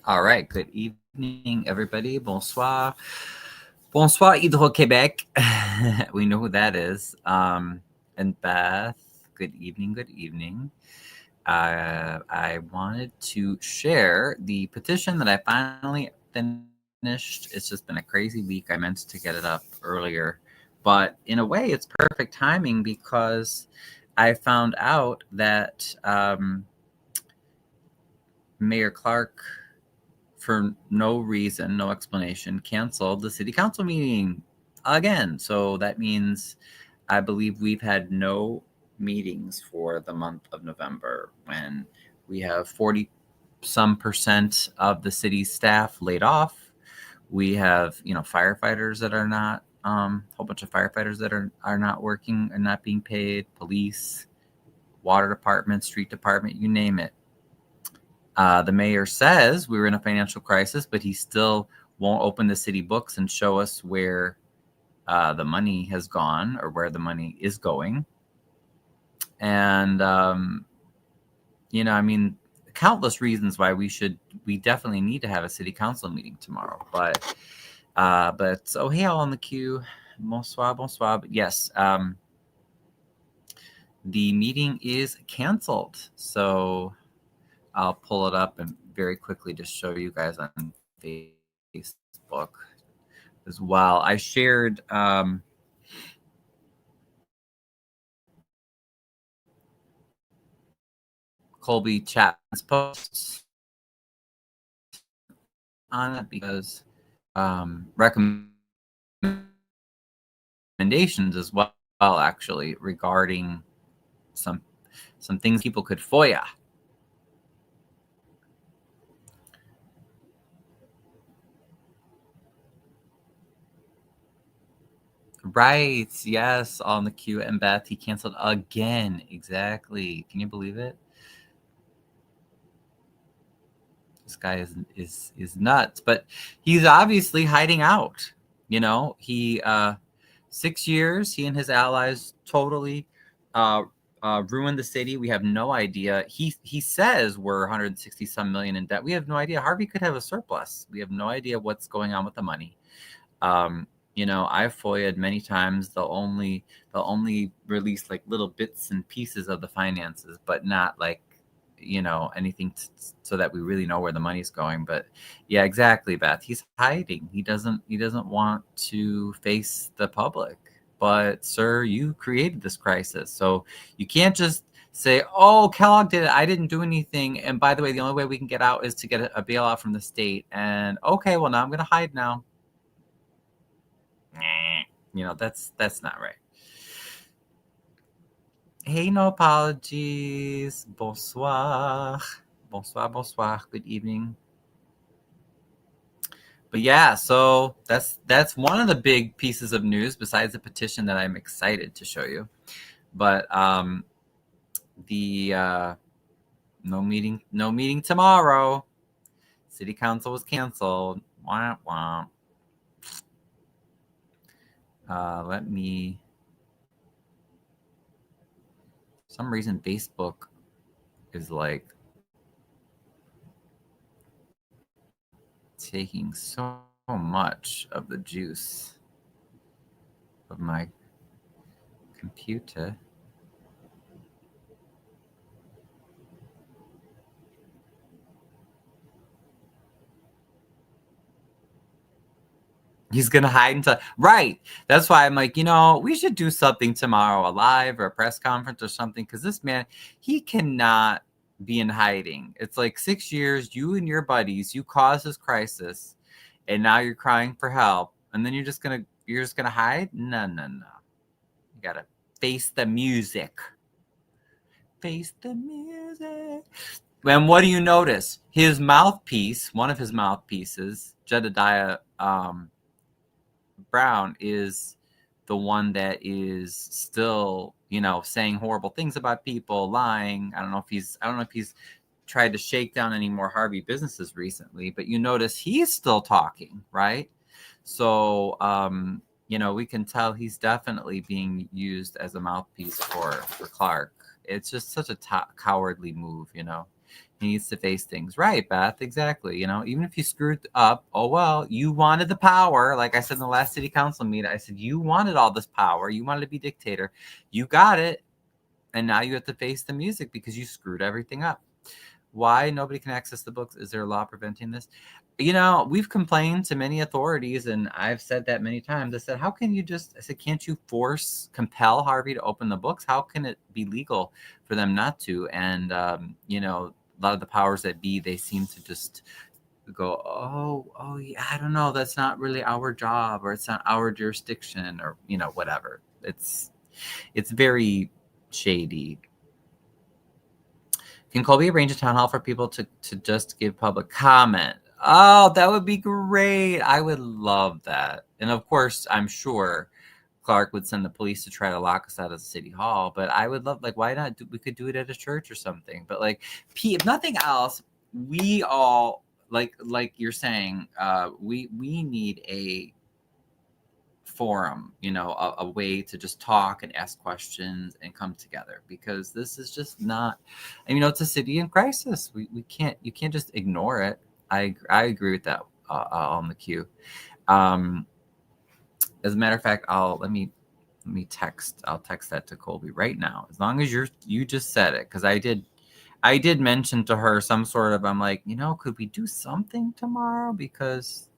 All right. Good evening, everybody. Bonsoir. Bonsoir, Hydro-Québec. We know who that is. And Beth, good evening. Good evening. I wanted to share the petition that I finally finished. It's just been a crazy week. I meant to get it up earlier. But in a way, it's perfect timing because I found out that Mayor Clark, for no reason, no explanation, canceled the city council meeting again. So that means I believe we've had no meetings for the month of November when we have 40% of the city's staff laid off. We have, firefighters that are not, a whole bunch of firefighters that are not working and not being paid, police, water department, street department, you name it. The mayor says we were in a financial crisis, but he still won't open the city books and show us where the money has gone or where the money is going. And, countless reasons why we definitely need to have a city council meeting tomorrow. But so hey, all on the queue. Bonsoir. But yes, the meeting is canceled. So I'll pull it up and very quickly just show you guys on Facebook as well. I shared Colby Chapman's posts on it because recommendations as well, actually, regarding some things people could FOIA. Right. Yes. On the queue. And Beth, he canceled again. Exactly. Can you believe it? This guy is nuts, but he's obviously hiding out. He 6 years, he and his allies totally ruined the city. We have no idea. He says we're 160 some million in debt. We have no idea. Harvey could have a surplus. We have no idea what's going on with the money. I've FOIA'd many times. They'll only release like little bits and pieces of the finances, but not like, anything so that we really know where the money's going. But yeah, exactly, Beth. He's hiding. He doesn't want to face the public. But sir, you created this crisis. So you can't just say, oh, Kellogg did it. I didn't do anything. And by the way, the only way we can get out is to get a bailout from the state. And okay, well, now I'm going to hide now. That's not right. Hey, no apologies. Bonsoir. Good evening. But yeah, so that's one of the big pieces of news besides the petition that I'm excited to show you. But the no meeting tomorrow. City council was canceled. Wah, wah. Let me. For some reason, Facebook is like taking so much of the juice of my computer. He's gonna hide until right. That's why I'm like, we should do something tomorrow, a live or a press conference or something, because this man, he cannot be in hiding. It's like 6 years, you and your buddies, you caused this crisis, and now you're crying for help, and then you're just gonna hide? No. You gotta face the music. Face the music. And what do you notice? His mouthpiece, one of his mouthpieces, Jedediah Brown, is the one that is still, saying horrible things about people, lying. I don't know if he's tried to shake down any more Harvey businesses recently, but you notice he's still talking, right? So, we can tell he's definitely being used as a mouthpiece for Clark. It's just such a cowardly move, He needs to face things. Right, Beth, exactly. Even if you screwed up, oh well, you wanted the power. Like I said in the last city council meeting, I said, you wanted all this power. You wanted to be dictator. You got it. And now you have to face the music because you screwed everything up. Why nobody can access the books? Is there a law preventing this? We've complained to many authorities, and I've said that many times. I said, I said, can't you compel Harvey to open the books? How can it be legal for them not to? And, a lot of the powers that be, they seem to just go, oh, yeah, I don't know. That's not really our job, or it's not our jurisdiction, or, whatever. It's very shady. Can Colby arrange a town hall for people to just give public comment? Oh, that would be great. I would love that. And of course, I'm sure Clark would send the police to try to lock us out of the city hall. But I would love, why not? We could do it at a church or something. But if nothing else, we all, like you're saying, we need a forum, a way to just talk and ask questions and come together, because this is just not, it's a city in crisis. You can't just ignore it. I agree with that on the queue. As a matter of fact, I'll text that to Colby right now, as long as you just said it, because I did mention to her some sort of, I'm like, could we do something tomorrow? Because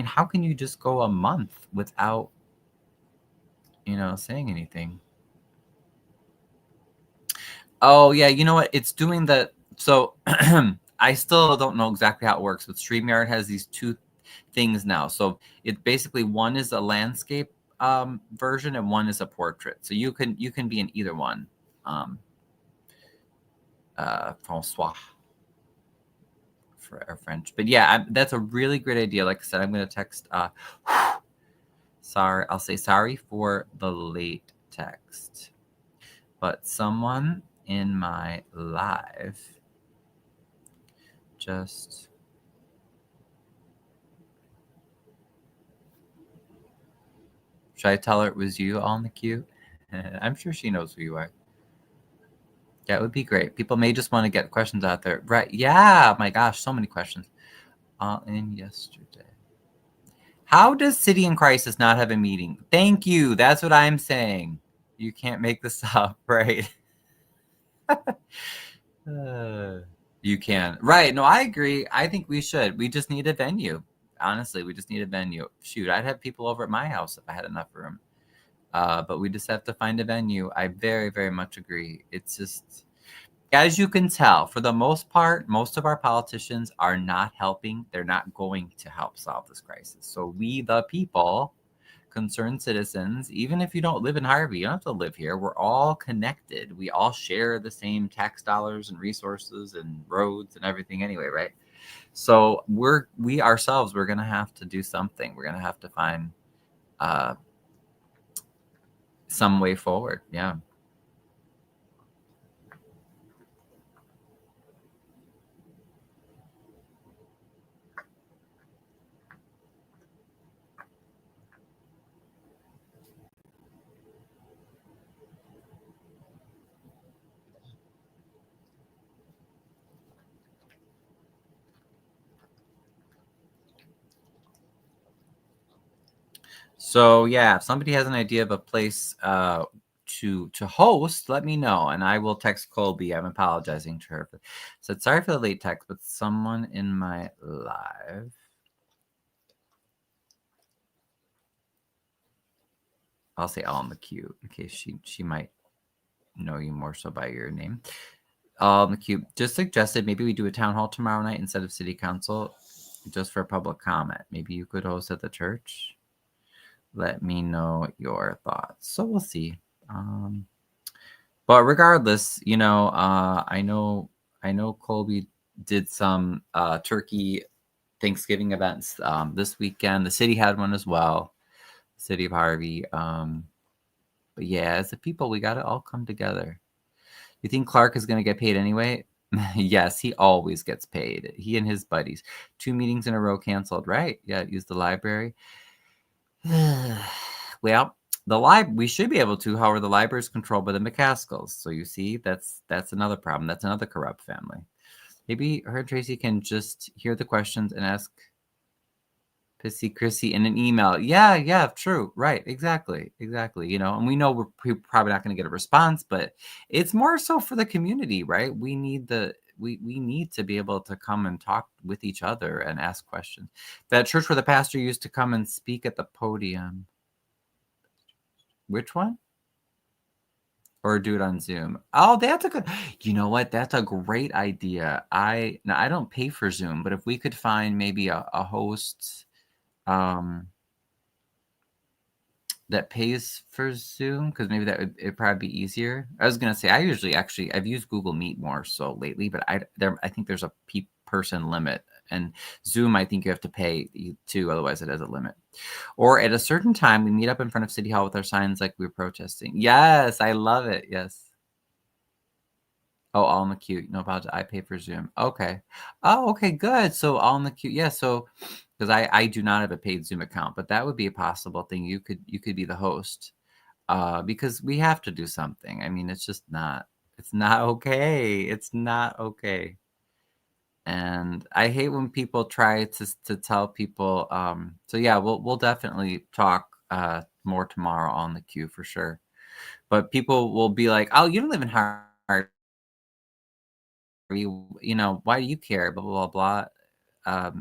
how can you just go a month without, saying anything? Oh, yeah. You know what? It's doing the, so I still don't know exactly how it works, but StreamYard has these two things now. So it basically, one is a landscape version and one is a portrait. So you can be in either one. Francois. For our French. But yeah, that's a really great idea. Like I said, I'm going to text, sorry, I'll say sorry for the late text, but someone in my live just should I tell her it was you on the queue? I'm sure she knows who you are. That would be great. People may just want to get questions out there. Right. Yeah. My gosh, so many questions. In yesterday. How does City in Crisis not have a meeting? Thank you. That's what I'm saying. You can't make this up, right? You can. Right. No, I agree. I think we should. We just need a venue. Honestly, we just need a venue. Shoot, I'd have people over at my house if I had enough room. But we just have to find a venue. I very, very much agree. It's just, as you can tell, for the most part, most of our politicians are not helping. They're not going to help solve this crisis. So we, the people, concerned citizens, even if you don't live in Harvey, you don't have to live here. We're all connected. We all share the same tax dollars and resources and roads and everything anyway, right? So we ourselves, we're going to have to do something. We're going to have to find some way forward. Yeah. So yeah, if somebody has an idea of a place to host, let me know, and I will text Colby. I'm apologizing to her. Said sorry for the late text, but someone in my live. I'll say all in the queue in case she might know you more so by your name. All in the queue just suggested maybe we do a town hall tomorrow night instead of city council, just for public comment. Maybe you could host at the church. Let me know your thoughts. So we'll see. But regardless, I know Colby did some turkey Thanksgiving events this weekend. The city had one as well, city of Harvey. But yeah, as a people, we got to all come together. You think Clark is going to get paid anyway? Yes, he always gets paid. He and his buddies. 2 meetings in a row canceled, right? Yeah, use the library. Well, we should be able to. However, the library is controlled by the McCaskills. So you see, that's another problem. That's another corrupt family. Maybe her and Tracy can just hear the questions and ask Pissy Chrissy in an email. Yeah, true. Right. Exactly. And we know we're probably not going to get a response, but it's more so for the community, right? We need we need to be able to come and talk with each other and ask questions. That church where the pastor used to come and speak at the podium. Which one? Or do it on Zoom. Oh, that's a good. You know what? That's a great idea. I don't pay for Zoom, but if we could find maybe a host that pays for Zoom, because maybe it'd probably be easier. I was gonna say I've used Google Meet more so lately, but I think there's a person limit, and Zoom I think you have to pay too, otherwise it has a limit. Or at a certain time, we meet up in front of City Hall with our signs like we're protesting. Yes, I love it. Yes. Oh, all in the queue. No apology. I pay for Zoom. Okay. Oh, okay, good. So all in the queue. Yeah. So because I do not have a paid Zoom account, but that would be a possible thing. You could be the host. Because we have to do something. I mean, it's not okay. It's not okay. And I hate when people try to tell people. So yeah, we'll definitely talk more tomorrow on the queue for sure. But people will be like, "Oh, you don't live in Harvey. Why do you care?" Blah blah blah blah.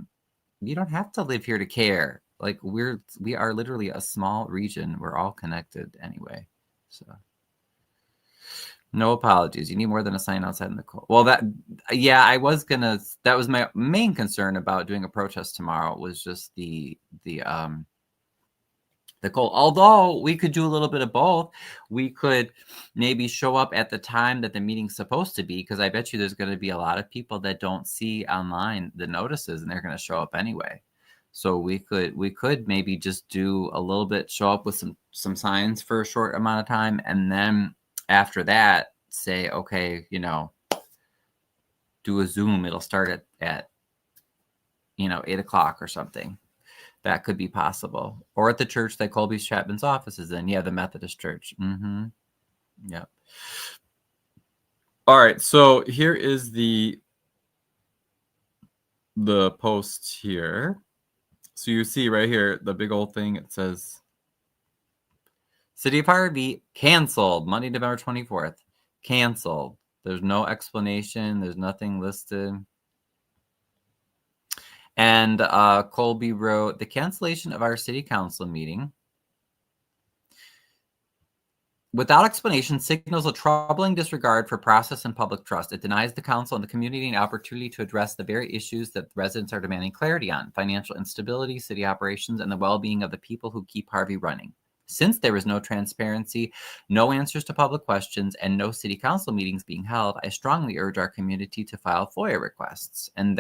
You don't have to live here to care. Like we are literally a small region. We're all connected anyway. So no apologies. You need more than a sign outside in the cold. Well, that was my main concern about doing a protest tomorrow was just the cold. Although we could do a little bit of both. We could maybe show up at the time that the meeting's supposed to be, because I bet you there's going to be a lot of people that don't see online the notices and they're going to show up anyway. So we could maybe just do a little bit, show up with some signs for a short amount of time, and then after that say, okay, do a Zoom. It'll start at 8:00 or something. That could be possible. Or at the church that Colby Chapman's office is in. Yeah, the Methodist church. Mm-hmm. Yep. All right. So here is the post here. So you see right here, the big old thing. It says, City of Harvey canceled Monday, November 24th. Canceled. There's no explanation. There's nothing listed. And Colby wrote, the cancellation of our city council meeting without explanation signals a troubling disregard for process and public trust. It denies the council and the community an opportunity to address the very issues that residents are demanding clarity on: financial instability, city operations, and the well-being of the people who keep Harvey running. Since there is no transparency, no answers to public questions, and no city council meetings being held, I strongly urge our community to file FOIA requests. And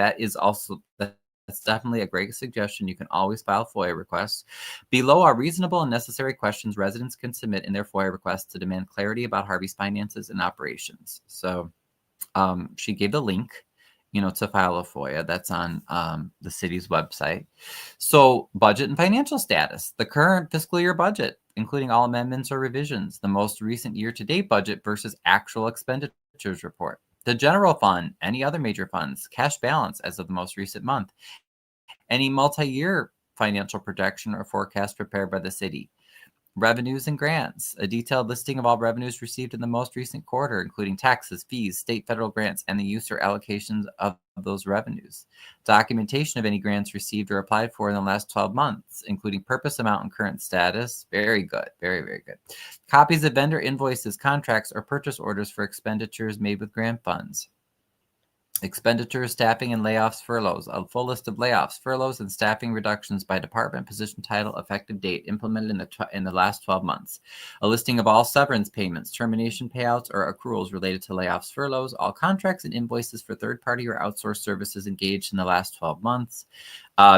that's definitely a great suggestion. You can always file FOIA requests. Below are reasonable and necessary questions residents can submit in their FOIA requests to demand clarity about Harvey's finances and operations. So she gave the link, to file a FOIA. That's on the city's website. So budget and financial status, the current fiscal year budget, including all amendments or revisions, the most recent year-to-date budget versus actual expenditures report, the general fund, any other major funds, cash balance as of the most recent month, any multi-year financial projection or forecast prepared by the city, revenues and grants, a detailed listing of all revenues received in the most recent quarter, including taxes, fees, state, federal grants, and the use or allocations of those revenues, documentation of any grants received or applied for in the last 12 months, including purpose, amount, and current status. Very good. Very, very good. Copies of vendor invoices, contracts, or purchase orders for expenditures made with grant funds. Expenditures, staffing, and layoffs, furloughs. A full list of layoffs, furloughs, and staffing reductions by department, position, title, effective date implemented in the last 12 months. A listing of all severance payments, termination payouts, or accruals related to layoffs, furloughs, all contracts and invoices for third-party or outsourced services engaged in the last 12 months.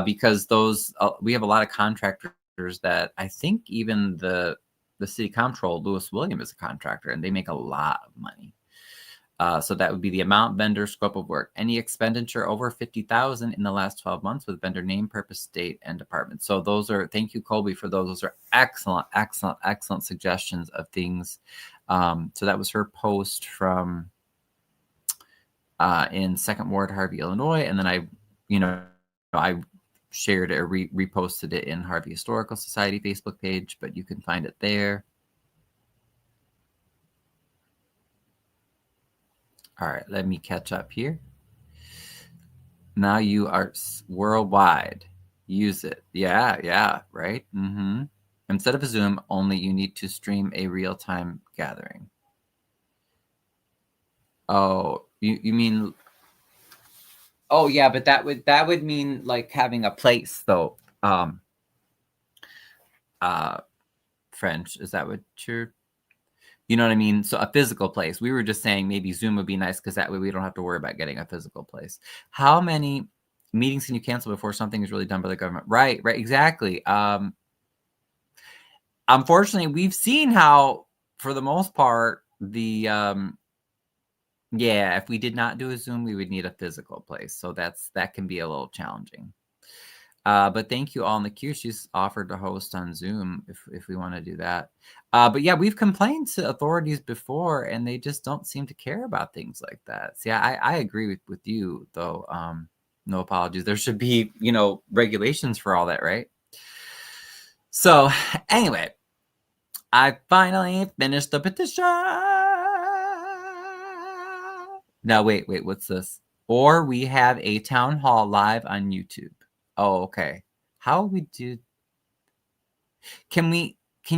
Because those, we have a lot of contractors that I think even the city comptroller, Lewis William, is a contractor, and they make a lot of money. So that would be the amount, vendor, scope of work, any expenditure over $50,000 in the last 12 months with vendor name, purpose, date, and department. So those are, thank you, Colby, for those. Those are excellent, excellent, excellent suggestions of things. So that was her post from in Second Ward, Harvey, Illinois, and then I shared or reposted it in Harvey Historical Society Facebook page, but you can find it there. All right, let me catch up here. Now you are worldwide. Use it. Yeah, right? Mm-hmm. Instead of a Zoom, only you need to stream a real-time gathering. Oh, you mean... Oh, yeah, but that would mean like having a place, though. French, is that what you're... You know what I mean? So a physical place. We were just saying maybe Zoom would be nice because that way we don't have to worry about getting a physical place. How many meetings can you cancel before something is really done by the government? Right, exactly. Unfortunately, we've seen how, for the most part, if we did not do a Zoom, we would need a physical place. So that can be a little challenging. But thank you all in the queue. She's offered to host on Zoom if we want to do that. But yeah, we've complained to authorities before, and they just don't seem to care about things like that. See, I agree with you, though. No apologies. There should be, regulations for all that, right? So anyway, I finally finished the petition. Now, wait, what's this? Or we have a town hall live on YouTube. Oh, okay. How we do... Can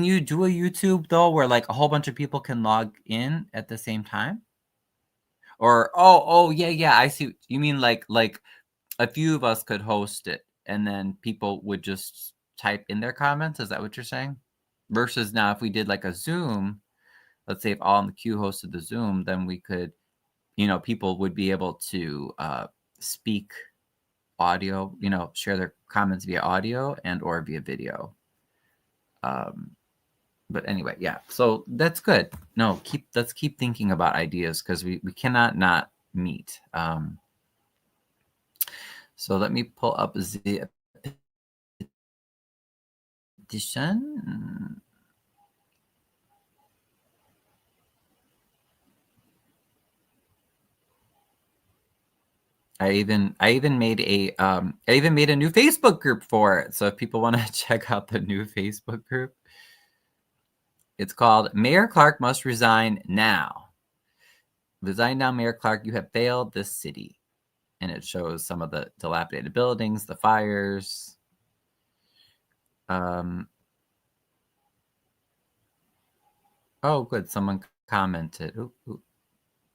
you do a YouTube though where like a whole bunch of people can log in at the same time? Or yeah, I see. You mean like a few of us could host it and then people would just type in their comments? Is that what you're saying? Versus now if we did like a Zoom, let's say if all in the queue hosted the Zoom, then we could, people would be able to speak audio, share their comments via audio and or via video. But anyway, yeah, so that's good. No, let's keep thinking about ideas because we cannot not meet. So let me pull up the petition. I even made a new Facebook group for it. So if people want to check out the new Facebook group, it's called Mayor Clark Must Resign Now. Resign now, Mayor Clark, you have failed this city. And it shows some of the dilapidated buildings, the fires. Oh, good. Someone commented. Ooh.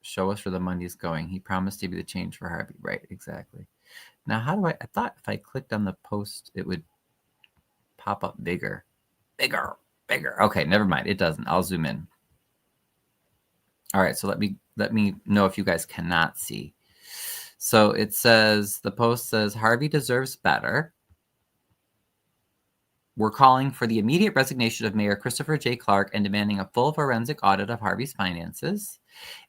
Show us where the money's going. He promised to be the change for Harvey. Right, exactly. Now, how do I thought if I clicked on the post, it would pop up bigger. Okay, never mind. It doesn't. I'll zoom in. All right, so let me know if you guys cannot see. So it says, the post says, Harvey deserves better. We're calling for the immediate resignation of Mayor Christopher J. Clark and demanding a full forensic audit of Harvey's finances.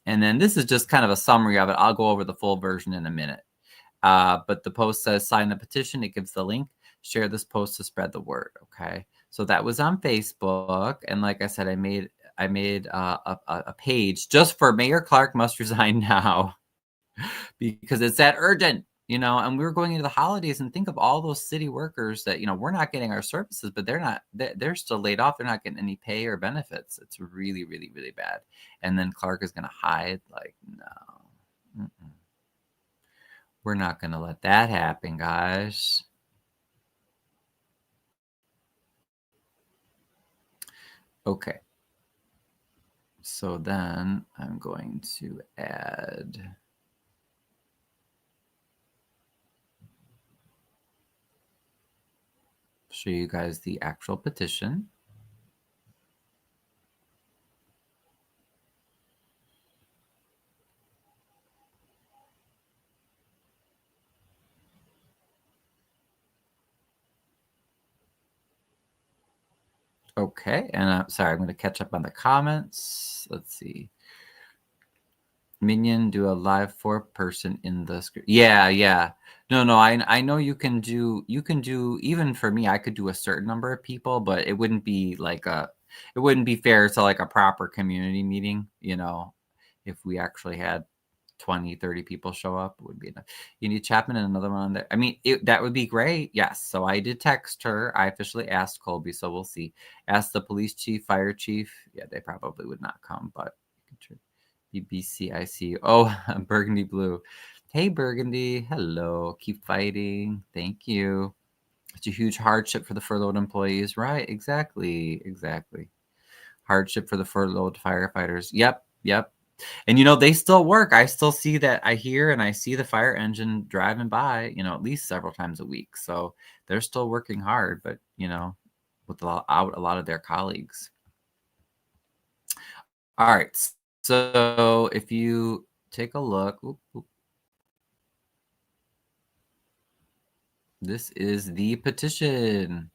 And then this is just kind of a summary of it. I'll go over the full version in a minute. But the post says, sign the petition. It gives the link. Share this post to spread the word. Okay. So that was on Facebook. And like I said, I made a page just for Mayor Clark Must Resign Now because it's that urgent, and we were going into the holidays and think of all those city workers that, we're not getting our services, but they're still laid off. They're not getting any pay or benefits. It's really, really, really bad. And then Clark is going to hide. Like, no, we're not going to let that happen, guys. Okay. So then I'm going to show you guys the actual petition. Okay, and I'm sorry, I'm going to catch up on the comments. Let's see. Minion, do a live 4-person in the script. Yeah. No, I know you can do, even for me, I could do a certain number of people, but it wouldn't be like it wouldn't be fair to like a proper community meeting, if we actually had 20, 30 people show up, it would be enough. You need Chapman and another one on there. I mean, that would be great. Yes. So I did text her. I officially asked Colby, so we'll see. Ask the police chief, fire chief. Yeah, they probably would not come, but BBC, I see. Oh, Burgundy Blue. Hey, Burgundy. Hello. Keep fighting. Thank you. It's a huge hardship for the furloughed employees. Right. Exactly. Exactly. Hardship for the furloughed firefighters. Yep. Yep. And, they still work. I still see that. I hear and I see the fire engine driving by, at least several times a week. So they're still working hard, but, with a lot of their colleagues. All right. So if you take a look, this is the petition.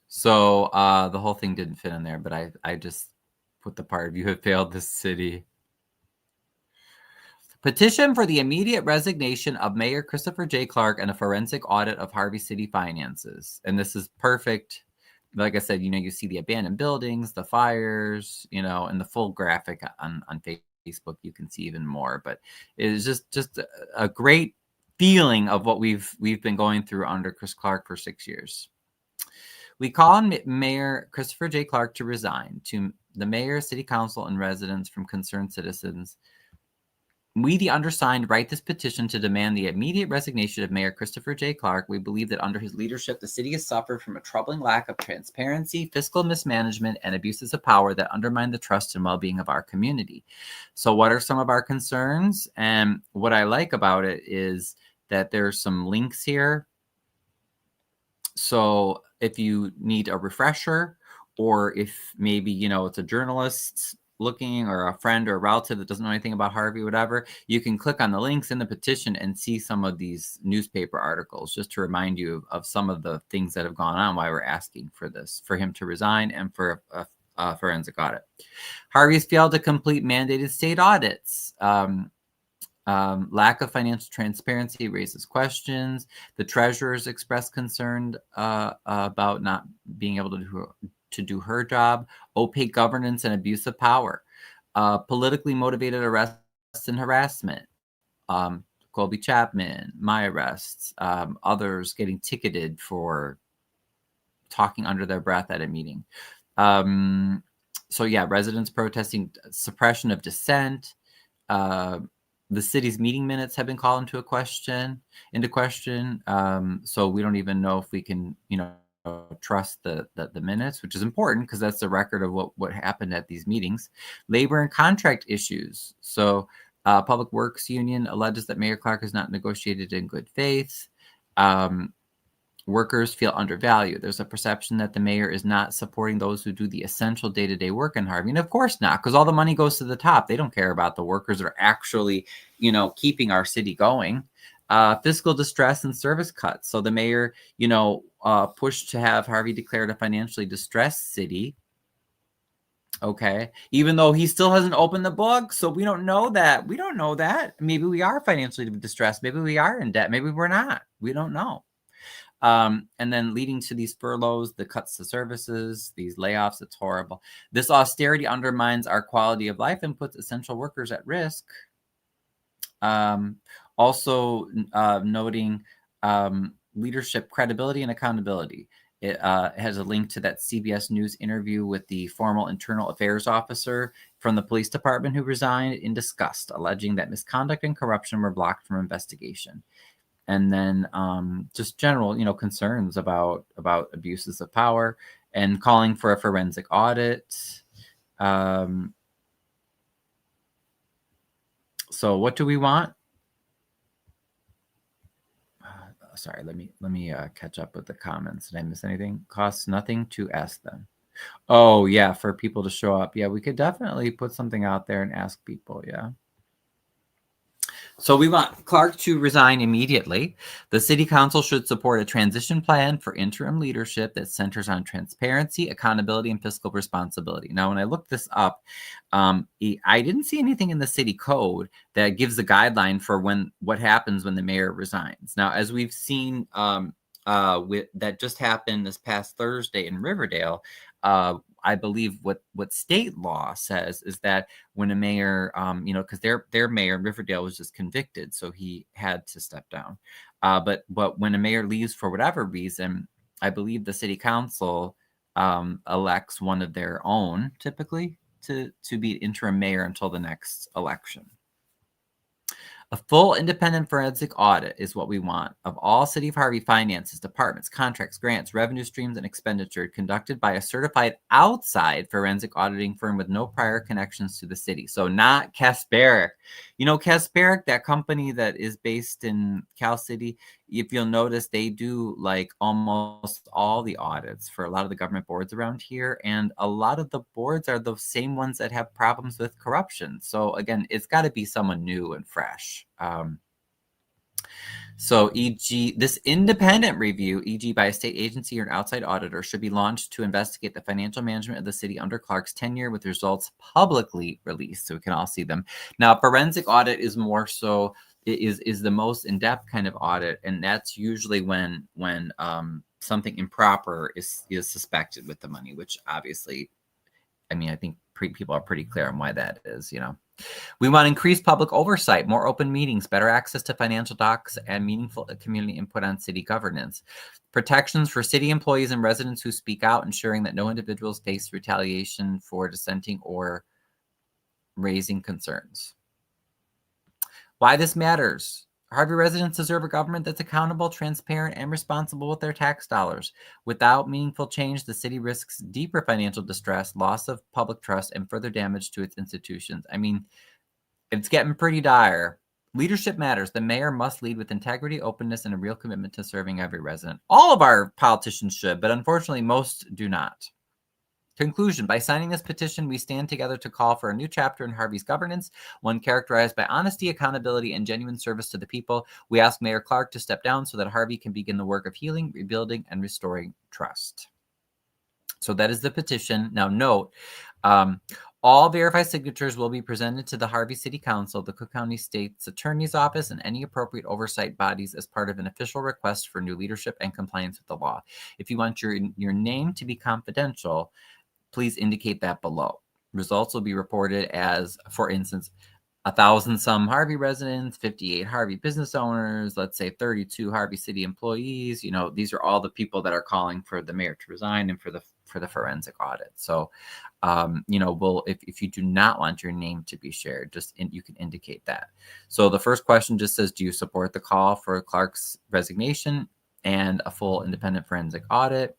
So the whole thing didn't fit in there, but I just put the part of you have failed this city. Petition for the immediate resignation of Mayor Christopher J. Clark and a forensic audit of Harvey City finances. And this is perfect. Like I said, you see the abandoned buildings, the fires, and the full graphic on Facebook. You can see even more. But it is just a great feeling of what we've been going through under Chris Clark for 6 years. We call on Mayor Christopher J. Clark to resign. To the mayor, city council, and residents from concerned citizens, we, the undersigned, write this petition to demand the immediate resignation of Mayor Christopher J. Clark. We believe that under his leadership, the city has suffered from a troubling lack of transparency, fiscal mismanagement, and abuses of power that undermine the trust and well-being of our community. So what are some of our concerns? And what I like about it is that there's some links here. So if you need a refresher, or if maybe, it's a journalist looking, or a friend or a relative that doesn't know anything about Harvey, whatever, you can click on the links in the petition and see some of these newspaper articles, just to remind you of some of the things that have gone on, why we're asking for him to resign, and for a forensic audit. Harvey's failed to complete mandated state audits. Lack of financial transparency raises questions. The treasurer's expressed concern about not being able to do her job. Opaque governance and abuse of power. Politically motivated arrests and harassment. Colby Chapman, my arrests. Others getting ticketed for talking under their breath at a meeting. So yeah, residents protesting suppression of dissent. The city's meeting minutes have been called into question. So we don't even know if we can, trust the minutes, which is important because that's the record of what happened at these meetings. Labor and contract issues. So Public Works Union alleges that Mayor Clark has not negotiated in good faith. Workers feel undervalued. There's a perception that the mayor is not supporting those who do the essential day-to-day work in Harvey. And of course not, because all the money goes to the top. They don't care about the workers that are actually, keeping our city going. Fiscal distress and service cuts. So the mayor, pushed to have Harvey declared a financially distressed city. Okay. Even though he still hasn't opened the book. So we don't know that. Maybe we are financially distressed. Maybe we are in debt. Maybe we're not. We don't know. And then leading to these furloughs, the cuts to services, these layoffs, it's horrible. This austerity undermines our quality of life and puts essential workers at risk. Also noting leadership credibility and accountability. It has a link to that CBS News interview with the former internal affairs officer from the police department who resigned in disgust, alleging that misconduct and corruption were blocked from investigation. And then just general, concerns about abuses of power, and calling for a forensic audit. So what do we want? Sorry, let me catch up with the comments. Did I miss anything? Costs nothing to ask them. Oh yeah, for people to show up. Yeah, we could definitely put something out there and ask people. Yeah. So we want Clark to resign immediately. The city council should support a transition plan for interim leadership that centers on transparency, accountability, and fiscal responsibility. Now, when I looked this up, I didn't see anything in the city code that gives a guideline for what happens when the mayor resigns. Now, as we've seen that just happened this past Thursday in Riverdale. I believe what state law says is that when a mayor, because their mayor in Riverdale was just convicted, so he had to step down. But when a mayor leaves for whatever reason, I believe the city council elects one of their own, typically, to be interim mayor until the next election. A full independent forensic audit is what we want of all City of Harvey finances, departments, contracts, grants, revenue streams, and expenditure conducted by a certified outside forensic auditing firm with no prior connections to the city. So not Kasperick. Kasperick, that company that is based in Cal City, if you'll notice, they do like almost all the audits for a lot of the government boards around here. And a lot of the boards are the same ones that have problems with corruption. So again, it's got to be someone new and fresh. So e.g., this independent review, e.g. by a state agency or an outside auditor, should be launched to investigate the financial management of the city under Clark's tenure with results publicly released so we can all see them. Now, forensic audit is more so, is the most in-depth kind of audit, and that's usually when something improper is suspected with the money, which obviously, I think people are pretty clear on why that is, We want increased public oversight, more open meetings, better access to financial docs, and meaningful community input on city governance. Protections for city employees and residents who speak out, ensuring that no individuals face retaliation for dissenting or raising concerns. Why this matters. Harvey residents deserve a government that's accountable, transparent, and responsible with their tax dollars. Without meaningful change, the city risks deeper financial distress, loss of public trust, and further damage to its institutions. It's getting pretty dire. Leadership matters. The mayor must lead with integrity, openness, and a real commitment to serving every resident. All of our politicians should, but unfortunately, most do not. Conclusion. By signing this petition, we stand together to call for a new chapter in Harvey's governance, one characterized by honesty, accountability, and genuine service to the people. We ask Mayor Clark to step down so that Harvey can begin the work of healing, rebuilding, and restoring trust. So that is the petition. Now note, all verified signatures will be presented to the Harvey City Council, the Cook County State's Attorney's Office, and any appropriate oversight bodies as part of an official request for new leadership and compliance with the law. If you want your name to be confidential, please indicate that below. Results will be reported as, for instance, 1,000 some Harvey residents, 58 Harvey business owners, let's say 32 Harvey City employees. These are all the people that are calling for the mayor to resign and for the forensic audit. So, if you do not want your name to be shared, you can indicate that. So the first question just says, do you support the call for Clark's resignation and a full independent forensic audit?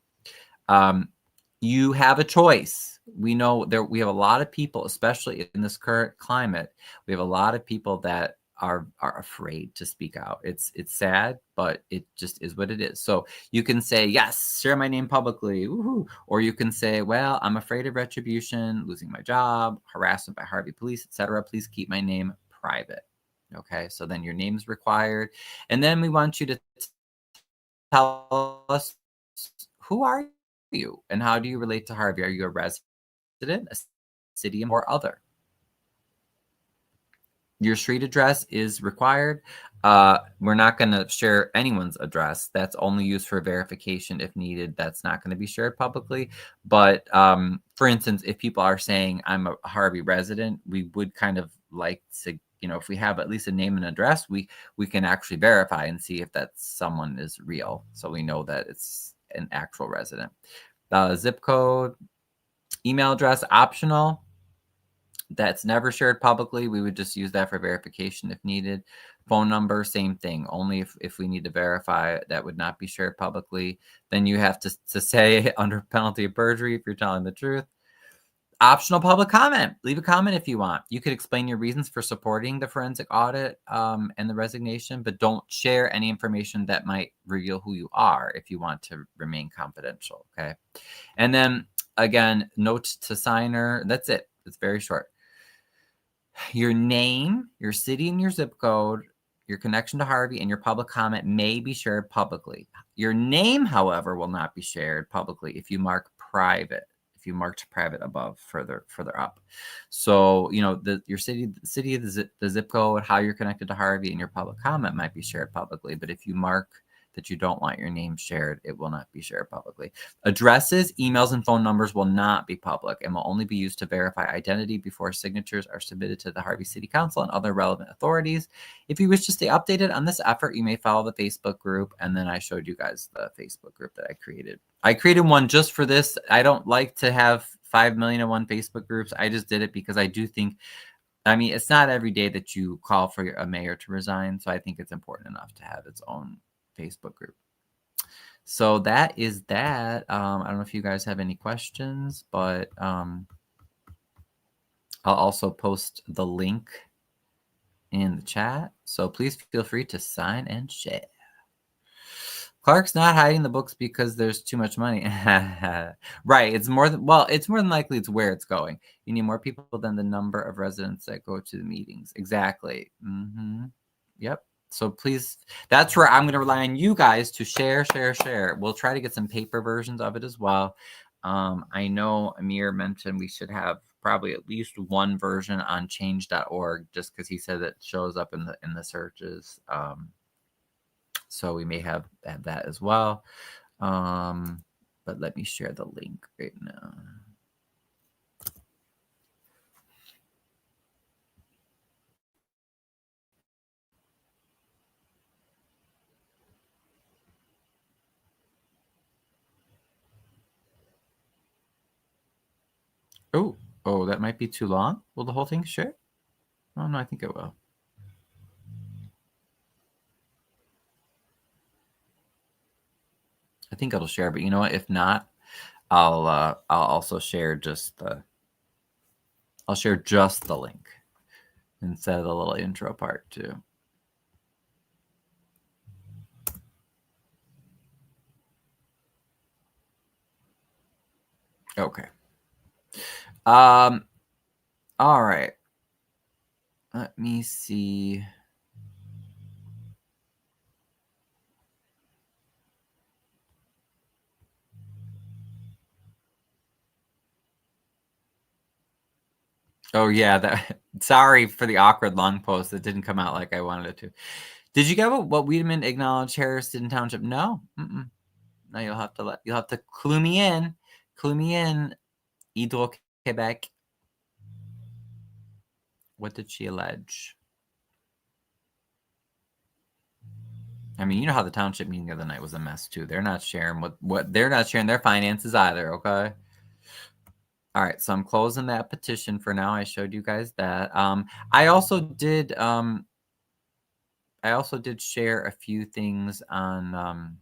You have a choice. We know we have a lot of people, especially in this current climate, we have a lot of people that are afraid to speak out. It's sad, but it just is what it is. So you can say, yes, share my name publicly, woohoo. Or you can say, well, I'm afraid of retribution, losing my job, harassment by Harvey police, etc. Please keep my name private. Okay, so then your name's required. And then we want you to tell us, who are you and how do you relate to Harvey? Are you a resident, a city, or other? Your street address is required. We're not going to share anyone's address. That's only used for verification if needed. That's not going to be shared publicly. But for instance, if people are saying I'm a Harvey resident, we would kind of like to, if we have at least a name and address, we can actually verify and see if that someone is real. So we know that it's an actual resident. Zip code, email address, optional. That's never shared publicly. We would just use that for verification if needed. Phone number, same thing. Only if we need to verify, that would not be shared publicly. Then you have to say under penalty of perjury if you're telling the truth. Optional public comment. Leave a comment if you want. You could explain your reasons for supporting the forensic audit and the resignation, but don't share any information that might reveal who you are if you want to remain confidential, okay? And then, again, note to signer. That's it. It's very short. Your name, your city, and your zip code, your connection to Harvey, and your public comment may be shared publicly. Your name, however, will not be shared publicly if you mark private. If you marked private above, further up. So, your city, the zip code, how you're connected to Harvey, and your public comment might be shared publicly. But if you mark that you don't want your name shared, it will not be shared publicly. Addresses, emails, and phone numbers will not be public and will only be used to verify identity before signatures are submitted to the Harvey City Council and other relevant authorities. If you wish to stay updated on this effort, you may follow the Facebook group. And then I showed you guys the Facebook group that I created. I created one just for this. I don't like to have 5 million and one Facebook groups. I just did it because I do think, I mean, it's not every day that you call for a mayor to resign. So I think it's important enough to have its own Facebook group. So that is that. I don't know if you guys have any questions, but I'll also post the link in the chat. So please feel free to sign and share. Clark's not hiding the books because there's too much money. Right. It's more than, well, it's more than likely it's where it's going. You need more people than the number of residents that go to the meetings. Exactly. Yep. So please, that's where I'm going to rely on you guys to share. We'll try to get some paper versions of it as well. I know Amir mentioned we should have probably at least one version on change.org just because he said it shows up in the searches. So we may have that as well. But let me share the link right now. Oh, that might be too long. Will the whole thing share? Oh, no, I think it will. I think it'll share, but you know what? If not, I'll also share just the link instead of the little intro part too. Okay. All right. Let me see. Oh yeah, sorry for the awkward long post. It didn't come out like I wanted it to. Did you get what Wiedemann acknowledged Harrison Township? No. No, you'll have to clue me in. Clue me in, Edouard, Quebec. What did she allege? I mean, you know how the township meeting the other night was a mess too. They're not sharing what they're not sharing their finances either, okay? All right, so I'm closing that petition for now. I showed you guys that. I also did share a few things on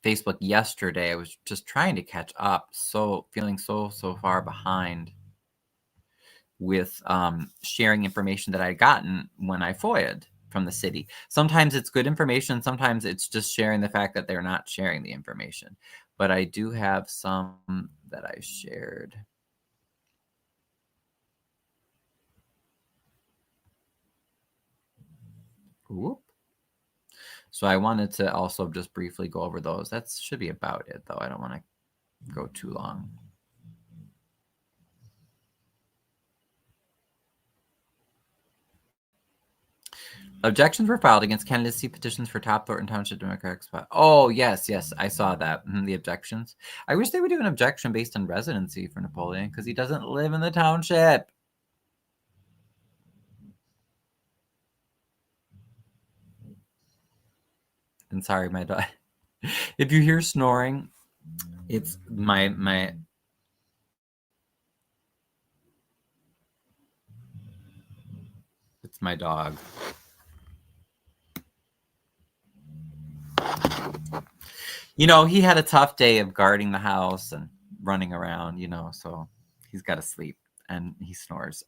Facebook yesterday. I was just trying to catch up, so feeling so far behind with sharing information that I had gotten when I FOIA'd from the city. Sometimes it's good information. Sometimes it's just sharing the fact that they're not sharing the information. But I do have some that I shared. Whoop. So I wanted to also just briefly go over those. That should be about it, though. I don't want to go too long. Objections were filed against candidacy petitions for Top Thornton Township Democratic spot. Oh, yes, I saw that. The objections. I wish they would do an objection based on residency for Napoleon because he doesn't live in the township. And sorry, my dog. If you hear snoring, it's my it's my dog. You know, he had a tough day of guarding the house and running around, you know, so he's got to sleep and he snores.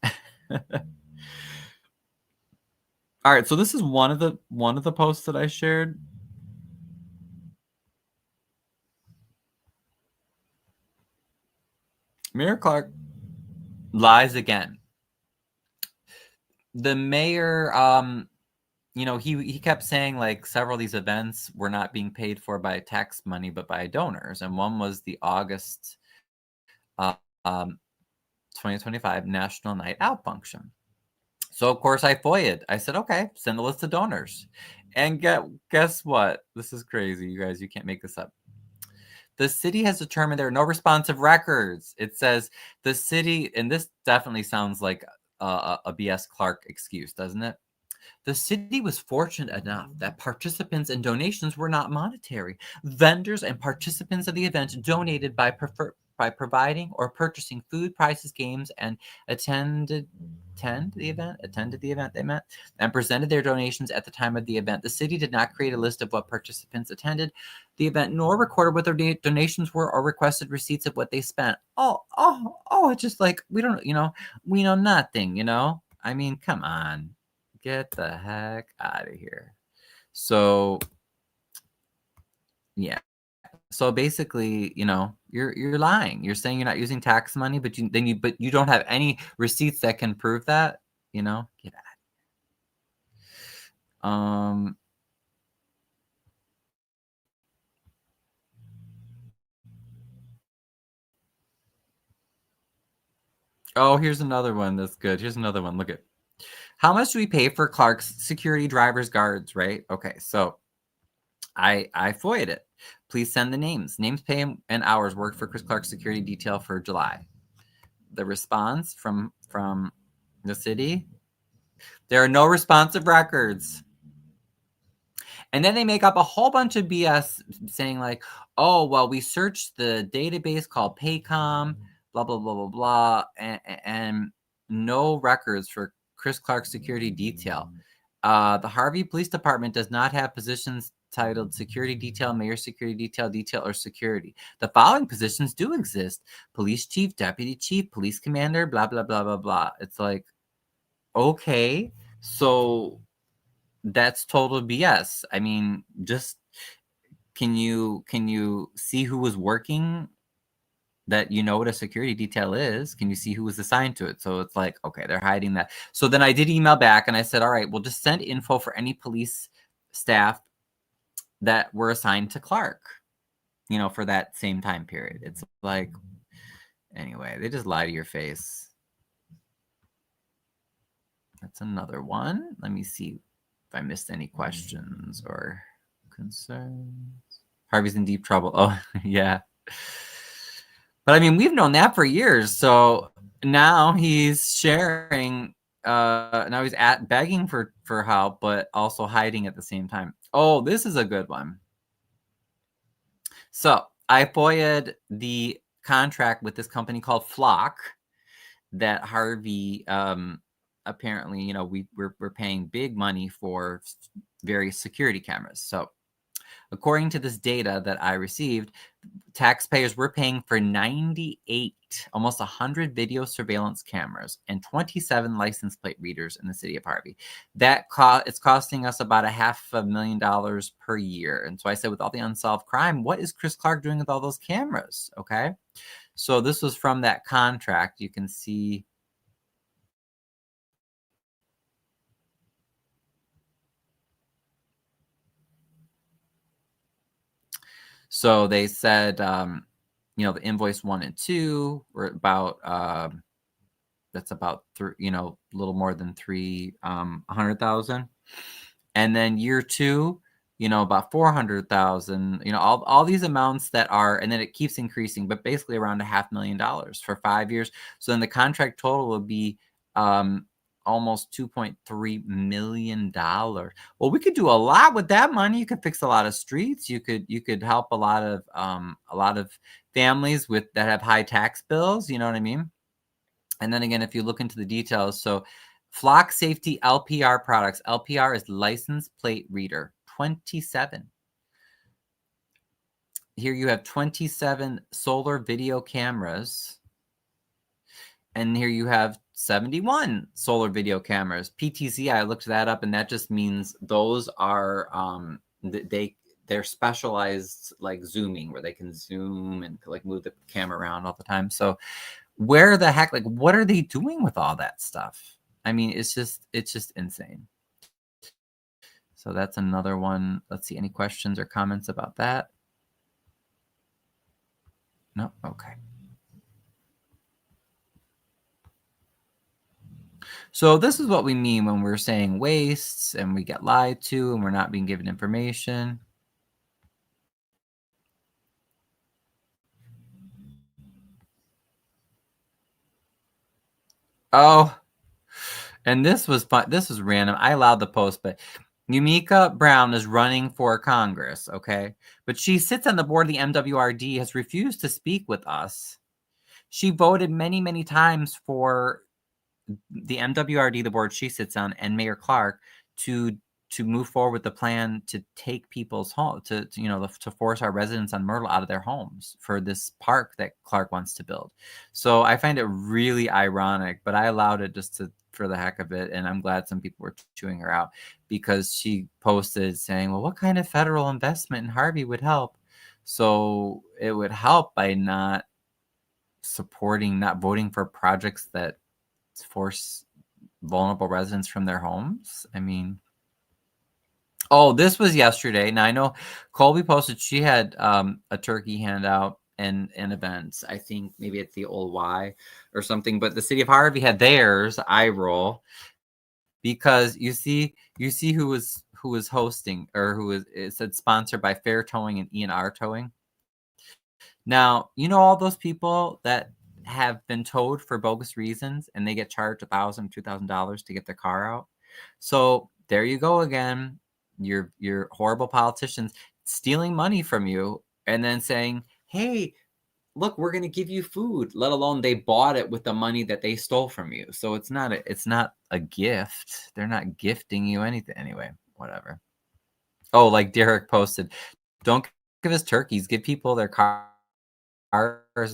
All right, so this is one of the posts that I shared. Mayor Clark lies again. The mayor, you know, he kept saying like several of these events were not being paid for by tax money, but by donors. And one was the August 2025 National Night Out function. So of course I FOIA'd. I said, okay, send a list of donors. And guess what? This is crazy, you guys. You can't make this up. The city has determined there are no responsive records. It says the city, and this definitely sounds like a BS Clark excuse, doesn't it? The city was fortunate enough that participants and donations were not monetary. Vendors and participants of the event donated by providing or purchasing food, prizes, games, and attended the event they meant, and presented their donations at the time of the event. The city did not create a list of what participants attended the event, nor recorded what their donations were or requested receipts of what they spent. It's just like, we know nothing, I mean, come on. Get the heck out of here. So, yeah. So basically, you're lying. You're saying you're not using tax money, but you don't have any receipts that can prove that. Get out. Oh, here's another one that's good. Here's another one. Look at how much do we pay for Clark's security drivers guards, right? Okay, so I FOIA'd it. Please send the names, pay, and hours worked for Chris Clark's security detail for July. The response from the city, there are no responsive records. And then they make up a whole bunch of BS saying like, oh, well, we searched the database called Paycom, blah, blah, blah, blah, blah, and no records for Chris Clark's security detail. The Harvey Police Department does not have positions titled security detail, mayor security detail, or security. The following positions do exist: police chief, deputy chief, police commander, blah, blah, blah, blah, blah. It's like, okay, so that's total BS. I mean, just can you see who was working, that what a security detail is? Can you see who was assigned to it? So it's like, okay, they're hiding that. So then I did email back and I said, all right, well, just send info for any police staff that were assigned to Clark, for that same time period. It's like, anyway, they just lie to your face. That's another one. Let me see if I missed any questions or concerns. Harvey's in deep trouble. Oh, yeah. But I mean, we've known that for years. So now he's sharing. Now he's begging for help, but also hiding at the same time. Oh, this is a good one. So I FOIA'd the contract with this company called Flock that Harvey apparently, we're paying big money for various security cameras. So according to this data that I received, taxpayers were paying for 98, almost 100 video surveillance cameras and 27 license plate readers in the city of Harvey. That it's costing us about $500,000 per year. And so I said, with all the unsolved crime, what is Chris Clark doing with all those cameras? Okay. So this was from that contract. You can see. So they said, the invoice 1 and 2 were about, that's about, a little more than 300,000. And then year 2, about 400,000, all these amounts that are, and then it keeps increasing, but basically around $500,000 for 5 years. So then the contract total would be, almost $2.3 million. Well, we could do a lot with that money. You could fix a lot of streets. You could help a lot of families that have high tax bills. You know what I mean? And then again, if you look into the details, so Flock Safety LPR products. LPR is license plate reader. 27. Here you have 27 solar video cameras. And here you have 71 solar video cameras. PTZ, I looked that up, and that just means those are they're specialized, like zooming, where they can zoom and like move the camera around all the time. So where the heck, like, what are they doing with all that stuff? I mean, it's just insane. So that's another one. Let's see, any questions or comments about that? No? Okay. So this is what we mean when we're saying wastes and we get lied to and we're not being given information. Oh, and this was fun. This was random. I allowed the post, but Yumika Brown is running for Congress, okay? But she sits on the board of the MWRD, has refused to speak with us. She voted many, many times for the MWRD, the board she sits on, and Mayor Clark to move forward with the plan to take people's home to force our residents on Myrtle out of their homes for this park that Clark wants to build. So I find it really ironic, but I allowed it just for the heck of it, and I'm glad some people were chewing her out because she posted saying, well, what kind of federal investment in Harvey would help? So it would help by not voting for projects that force vulnerable residents from their homes. I mean, oh, this was yesterday. Now I know Colby posted she had a turkey handout and events. I think maybe it's the old Y or something, but the city of Harvey had theirs. I roll because you see who was hosting or it said sponsored by Fair Towing and E&R Towing. Now, you know all those people that have been towed for bogus reasons and they get charged $1,000, $2,000 to get their car out. So there you go again. Your horrible politicians stealing money from you and then saying, hey, look, we're going to give you food, let alone they bought it with the money that they stole from you. So it's not a gift. They're not gifting you anything. Anyway, whatever. Oh, like Derek posted, don't give us turkeys, give people their cars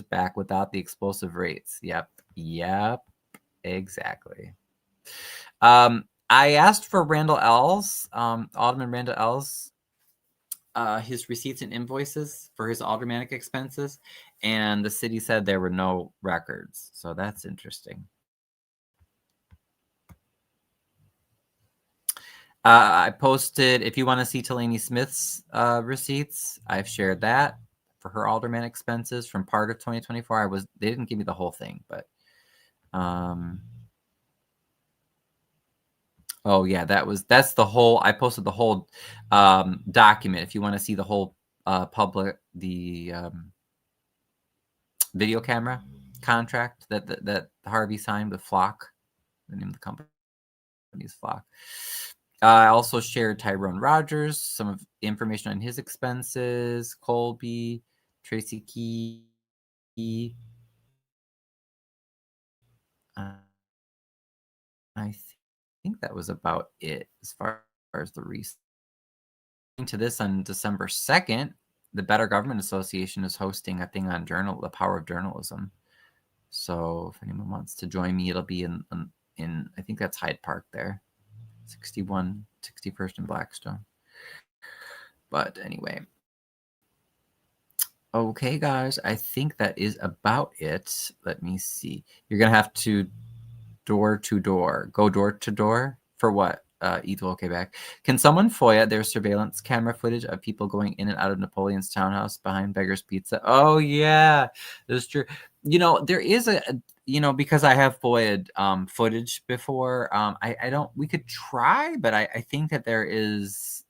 back without the explosive rates. Yep, exactly. I asked for Randall Ells, Alderman Randall Ells, his receipts and invoices for his aldermanic expenses, and the city said there were no records. So that's interesting. I posted, if you want to see Talani Smith's receipts, I've shared that for her alderman expenses from part of 2024. They didn't give me the whole thing, but oh yeah, that's the whole. I posted the whole document. If you want to see the whole video camera contract that Harvey signed with Flock, the name of the company is Flock. I also shared Tyrone Rogers, some of the information on his expenses, Colby, Tracy Key. I think that was about it as far as the research. To this on December 2nd, the Better Government Association is hosting a thing on the power of journalism. So if anyone wants to join me, it'll be in I think that's Hyde Park there, 6161st and Blackstone. But anyway. Okay, guys, I think that is about it. Let me see. You're going to have to go door to door for what? Ethel, okay, back. Can someone FOIA their surveillance camera footage of people going in and out of Napoleon's townhouse behind Beggar's Pizza? Oh, yeah, that's true. There is because I have FOIA'd footage before. We could try, but I think that there is.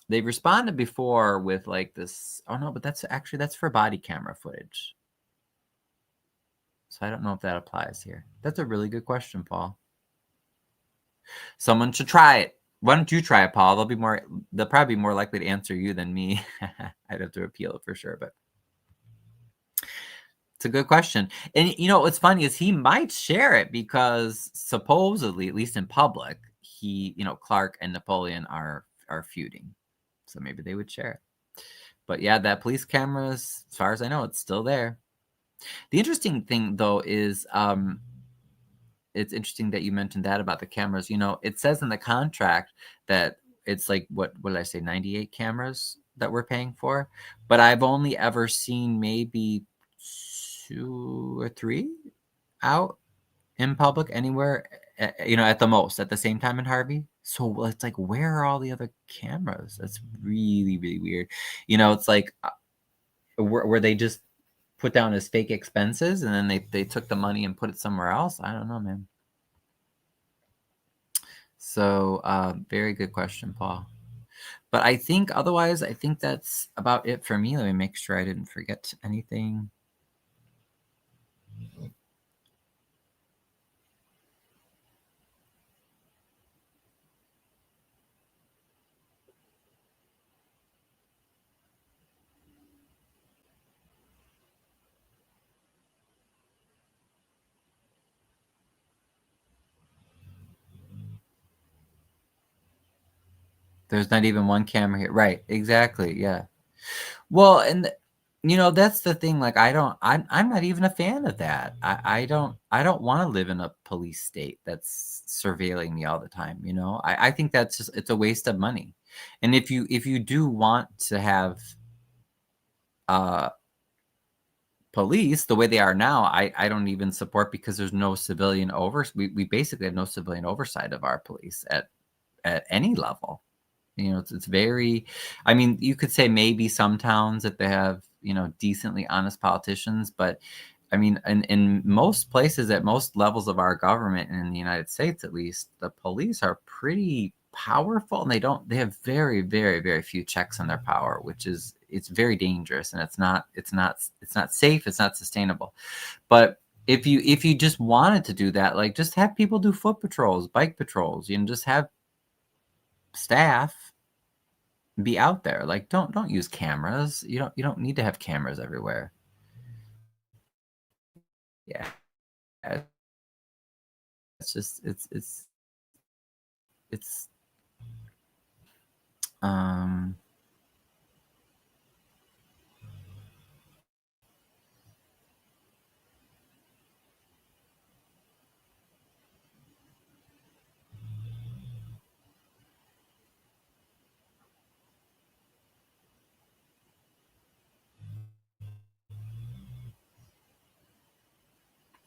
They've responded before with like this. Oh no, but that's for body camera footage. So I don't know if that applies here. That's a really good question, Paul. Someone should try it. Why don't you try it, Paul? They'll probably be more likely to answer you than me. I'd have to appeal it for sure, but it's a good question. And what's funny is he might share it because supposedly, at least in public, Clark and Napoleon are feuding. So maybe they would share it. But yeah, that police cameras, as far as I know, it's still there. The interesting thing, though, is it's interesting that you mentioned that about the cameras. It says in the contract that it's like, what did I say, 98 cameras that we're paying for? But I've only ever seen maybe 2 or 3 out in public anywhere, at the most, at the same time in Harvey. So it's like, where are all the other cameras? That's really, really weird. It's like, where they just put down as fake expenses and then they took the money and put it somewhere else. I don't know, man. So very good question, Paul. But I think otherwise, I think that's about it for me. Let me make sure I didn't forget anything. There's not even one camera here. Right. Exactly. Yeah. Well, and that's the thing. Like, I'm not even a fan of that. I don't want to live in a police state that's surveilling me all the time. I think that's just, it's a waste of money. And if you do want to have uh police the way they are now, I don't even support, because there's no civilian we basically have no civilian oversight of our police at any level. It's very, I mean, you could say maybe some towns that they have, decently honest politicians, but I mean, in most places, at most levels of our government, and in the United States at least, the police are pretty powerful, and they have very, very, very few checks on their power, it's very dangerous, and it's not safe, it's not sustainable. But if you just wanted to do that, like, just have people do foot patrols, bike patrols, just have staff be out there. Like, don't use cameras. You don't need to have cameras everywhere. Yeah. It's just it's um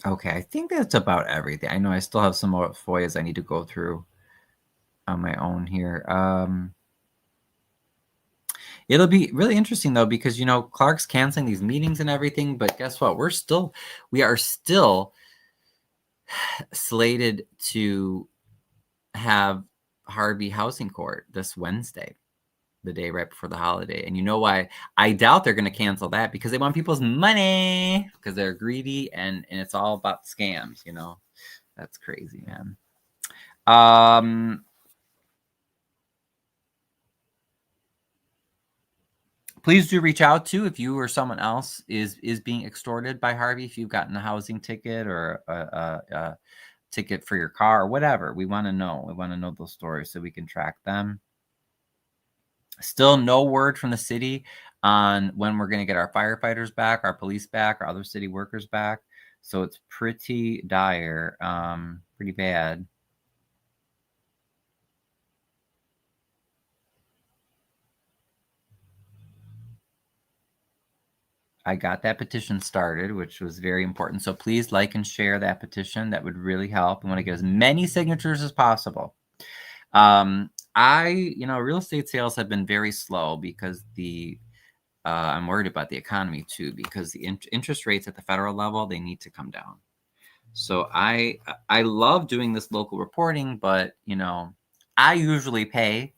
okay, I think that's about everything. I know I still have some more FOIAs I need to go through on my own here. It'll be really interesting though, because Clark's canceling these meetings and everything, but guess what? We are still slated to have Harvey housing court this Wednesday, the day right before the holiday. And you know why? I doubt they're going to cancel that, because they want people's money, because they're greedy, and it's all about scams. That's crazy, man. Please do reach out to, if you or someone else is being extorted by Harvey, if you've gotten a housing ticket or a ticket for your car or whatever. We want to know. We want to know those stories so we can track them. Still no word from the city on when we're going to get our firefighters back, our police back, our other city workers back. So it's pretty dire, pretty bad. I got that petition started, which was very important. So please like and share that petition. That would really help. I want to get as many signatures as possible. Real estate sales have been very slow because I'm worried about the economy too, because the interest rates at the federal level, they need to come down. So I love doing this local reporting, but I usually pay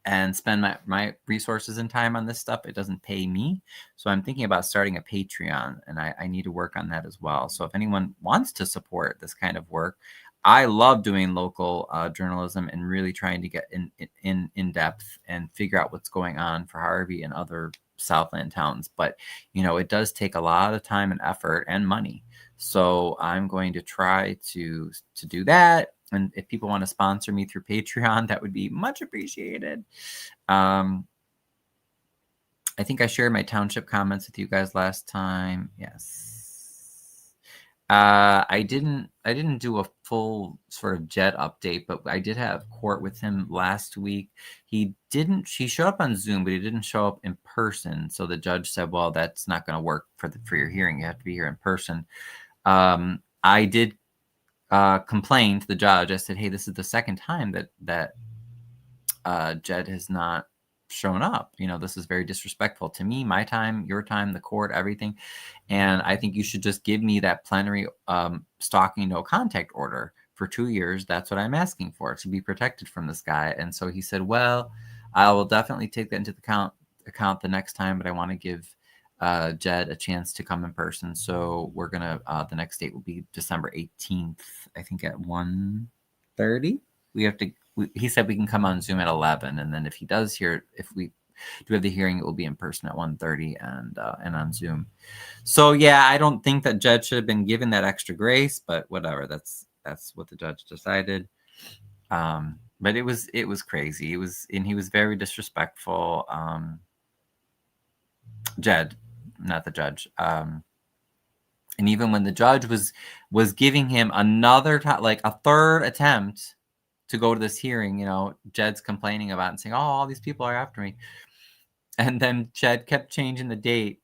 and spend my resources and time on this stuff. It doesn't pay me. So I'm thinking about starting a Patreon, and I need to work on that as well. So if anyone wants to support this kind of work, I love doing local journalism and really trying to get in depth and figure out what's going on for Harvey and other Southland towns. But it does take a lot of time and effort and money. So I'm going to try to do that. And if people want to sponsor me through Patreon, that would be much appreciated. I think I shared my township comments with you guys last time. Yes. I didn't do a full sort of Jet update, but I did have court with him last week. He showed up on Zoom, but he didn't show up in person. So the judge said, well, that's not going to work for your hearing. You have to be here in person. I did complain to the judge. I said, hey, this is the second time that Jed has not shown up. This is very disrespectful to me, my time, your time, the court, everything. And I think you should just give me that plenary stalking no contact order for 2 years. That's what I'm asking for, to be protected from this guy. And so he said, well, I will definitely take that into account the next time, but I want to give Jed a chance to come in person. So we're going to, the next date will be December 18th, I think at 1:30. He said we can come on Zoom at 11. And then if we do have the hearing, it will be in person at 1:30 and on Zoom. So yeah, I don't think that Jed should have been given that extra grace, but whatever. That's what the judge decided. But it was crazy. He was very disrespectful. Jed, not the judge. And even when the judge was giving him another like a third attempt to go to this hearing, Jed's complaining about it and saying, "Oh, all these people are after me." And then Jed kept changing the date.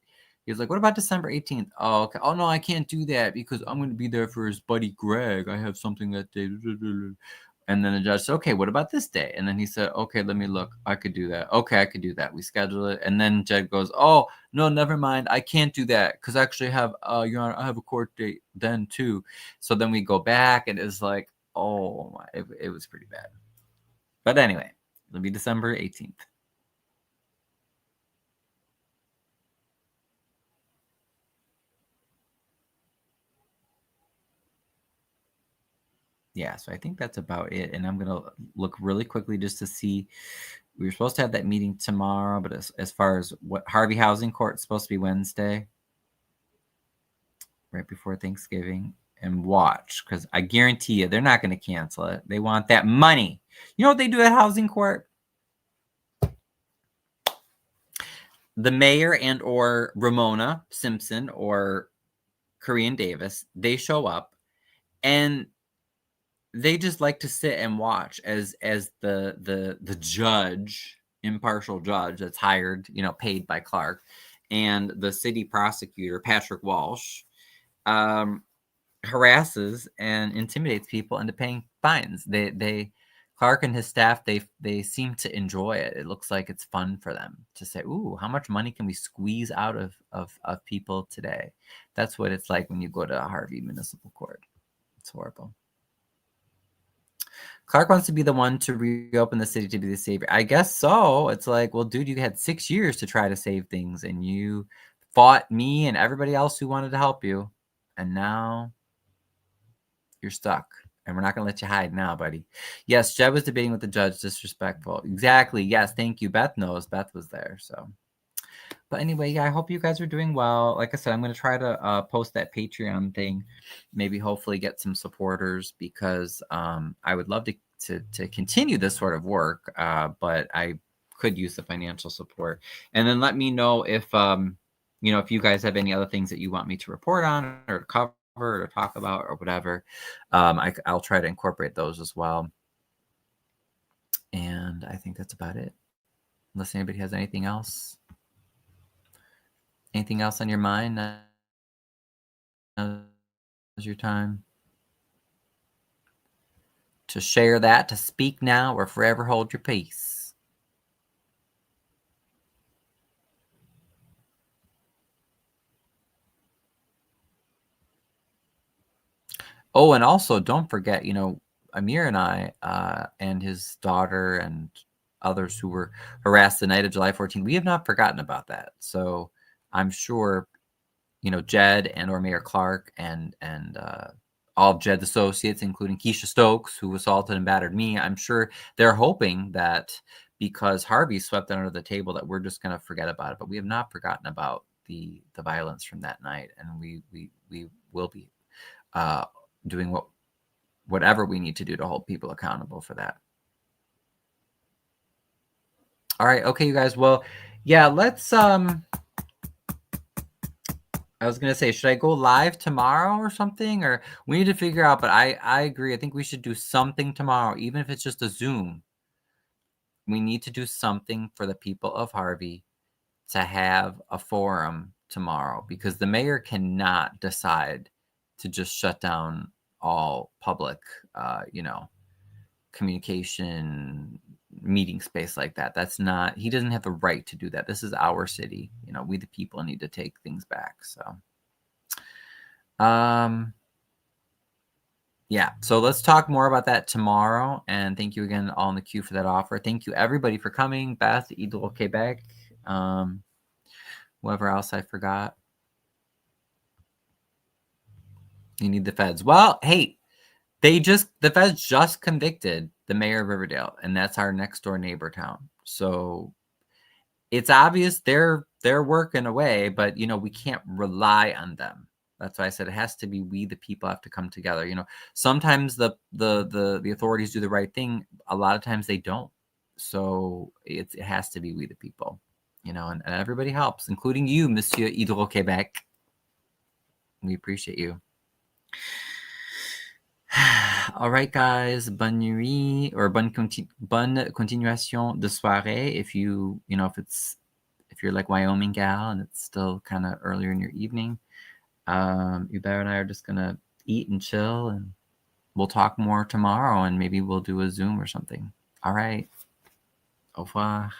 He was like, "What about December 18th? Oh, okay. Oh, no, I can't do that because I'm going to be there for his buddy Greg. I have something that day." And then the judge said, "Okay, what about this day?" And then he said, "Okay, let me look. I could do that. Okay, I could do that." We schedule it. And then Jed goes, "Oh, no, never mind. I can't do that because I actually have, Your Honor, I have a court date then too." So then we go back and it's like, oh, my, it was pretty bad. But anyway, it'll be December 18th. Yeah, so I think that's about it. And I'm going to look really quickly just to see. We were supposed to have that meeting tomorrow, but as far as what Harvey Housing Court is supposed to be Wednesday, right before Thanksgiving. And watch, because I guarantee you they're not going to cancel it. They want that money. You know what they do at Housing Court? The mayor and or Ramona Simpson or Korean Davis, they show up and they just like to sit and watch as the judge, impartial judge that's hired, paid by Clark, and the city prosecutor, Patrick Walsh, harasses and intimidates people into paying fines. Clark and his staff, they seem to enjoy it. It looks like it's fun for them to say, "Ooh, how much money can we squeeze out of people today?" That's what it's like when you go to a Harvey Municipal Court. It's horrible. Clark wants to be the one to reopen the city to be the savior. I guess so. It's like, well, dude, you had 6 years to try to save things, and you fought me and everybody else who wanted to help you, and now you're stuck. And we're not going to let you hide now, buddy. Yes, Jed was debating with the judge. Disrespectful. Exactly. Yes, thank you. Beth knows. Beth was there. So, but anyway, yeah, I hope you guys are doing well. Like I said, I'm going to try to post that Patreon thing. Maybe hopefully get some supporters because I would love to continue this sort of work, but I could use the financial support. And then let me know if if you guys have any other things that you want me to report on or to cover or talk about or whatever. I'll try to incorporate those as well. And I think that's about it. Unless anybody has anything else. Anything else on your mind? Now's your time to share that, to speak now, or forever hold your peace. Oh, and also don't forget, Amir and I and his daughter and others who were harassed the night of July 14th, we have not forgotten about that. So I'm sure, Jed and or Mayor Clark and all of Jed's associates, including Keisha Stokes, who assaulted and battered me, I'm sure they're hoping that because Harvey swept under the table that we're just going to forget about it. But we have not forgotten about the violence from that night, and we will be doing whatever we need to do to hold people accountable for that. All right. Okay, you guys. Well, yeah, let's, I was going to say, should I go live tomorrow or something? Or we need to figure out, but I agree. I think we should do something tomorrow, even if it's just a Zoom. We need to do something for the people of Harvey to have a forum tomorrow because the mayor cannot decide to just shut down all public, communication, meeting space like that. That's not, he doesn't have the right to do that. This is our city. We the people need to take things back. So, Yeah, so let's talk more about that tomorrow. And thank you again, all in the queue, for that offer. Thank you, everybody, for coming. Beth, Quebec, whoever else I forgot. You need the feds. Well, hey, the feds just convicted the mayor of Riverdale, and that's our next door neighbor town. So it's obvious they're working away, but we can't rely on them. That's why I said it has to be we, the people, have to come together. Sometimes the authorities do the right thing. A lot of times they don't. So it has to be we, the people. And everybody helps, including you, Monsieur Hydro-Québec. We appreciate you. All right, guys. Bonne nuit, or bonne continuation de soirée. If if you're like Wyoming gal and it's still kind of earlier in your evening, Hubert and I are just gonna eat and chill, and we'll talk more tomorrow, and maybe we'll do a Zoom or something. All right. Au revoir.